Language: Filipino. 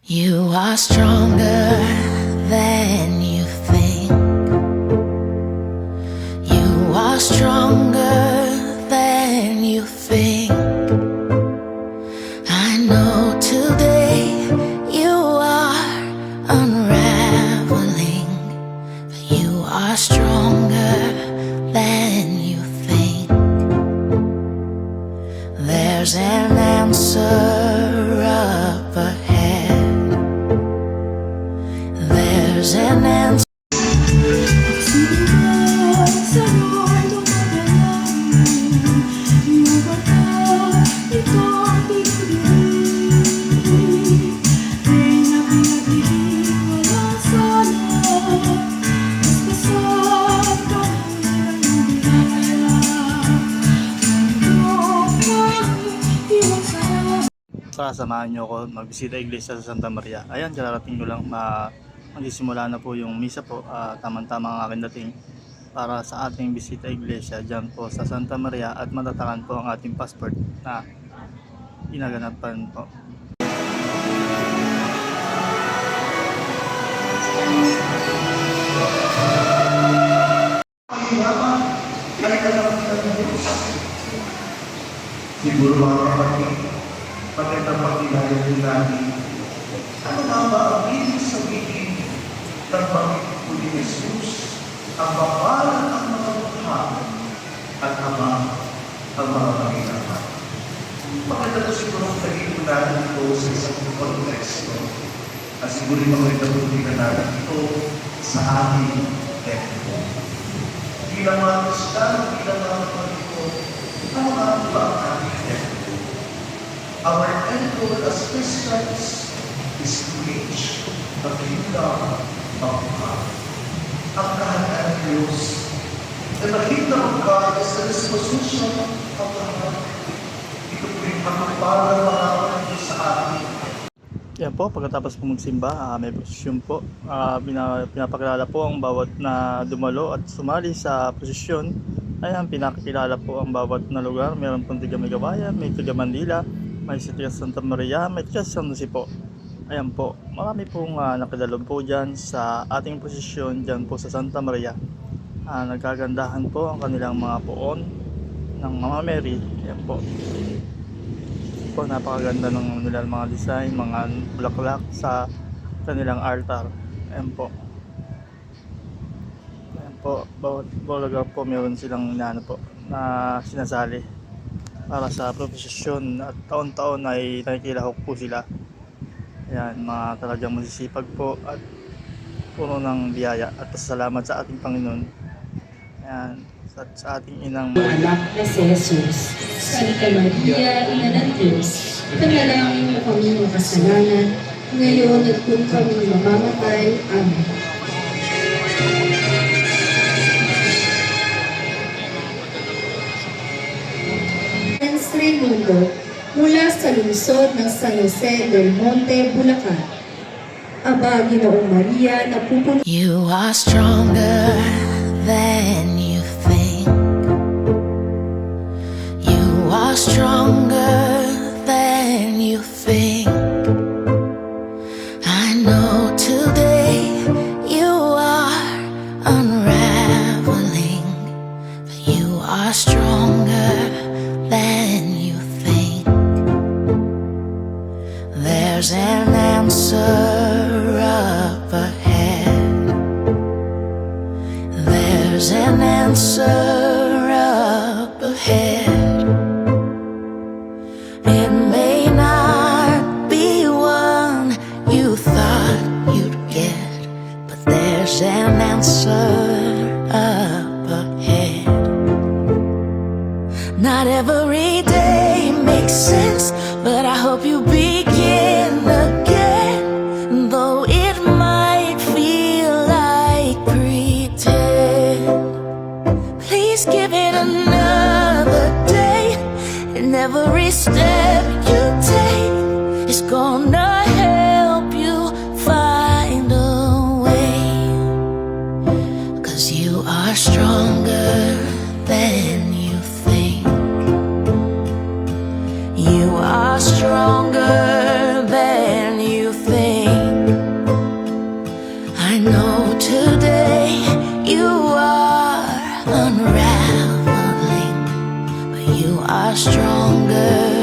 You are stronger than you think. You are stronger than you think. I know today you are unraveling, but you are stronger than you think. There's an answer up ahead. There's an answer. Samahan nyo ako magbisita iglesia sa Santa Maria. Ayan, kararating ko lang, magsisimula na po yung misa po. Tamang-tama ang aking dating para sa ating bisita iglesia dyan po sa Santa Maria, at matatakan po ang ating passport na ginaganapan po. Siguro mga kapatid, magandang pakilala din natin. Ano nga ba ang ibig sabihin ng pangit po ni Jesus? Ang babalan ang mga mukha at ama ang mga panginaman. Maganda ko siguro ang naging natin ito sa isang konteksto. At siguro maganda po din natin ito sa ating tempo. Bilang mga Kristiyano, bilang mga Katoliko, ano nga ba ang ating tempo? Our end goal as Christians is to reach the kingdom of God. Ang kaharian ng Diyos. And the kingdom of God is the disposition of the heart. Ito po yung pagpapala ng Diyos sa atin. Yan po, pagkatapos po magsimba, may prosesyon po. Pinapakilala po ang bawat na dumalo at sumali sa prosesyon. Ayan, pinakikilala po ang bawat na lugar. Meron pong tiga Megabayan, may tiga Manila, may tiga Santa Maria, may tiga San Jose po. Ayan po, marami pong nakidalo po dyan sa ating prosesyon dyan po sa Santa Maria. Nagkagandahan po ang kanilang mga poon ng Mama Mary. Ayan po. Po, napakaganda ng nilang mga design, mga bulaklak sa kanilang altar. Ayan po. Ayan po, bawat lugar po meron silang na sinasali para sa prosesyon, at taon-taon ay nakikilahok po sila. Ayan, mga talagang masisipag po at puno ng biyaya at pasalamat sa ating Panginoon. Ayan, sa ating inang anak na si Jesus. Santa Maria, Ina ng Diyos, panalangin mo kami ng kasalanan, ngayon at kung kami mamamatay. Amen. Mundo, mula sa lungsod ng San Jose del Monte, Bulacan. Aba, Ginoong Maria, napupunta. You are stronger than you think. You are stronger than you think. I know today you are unraveling, but you are stronger than you think. There's an answer up ahead. There's an answer up ahead. unraveling, but you are stronger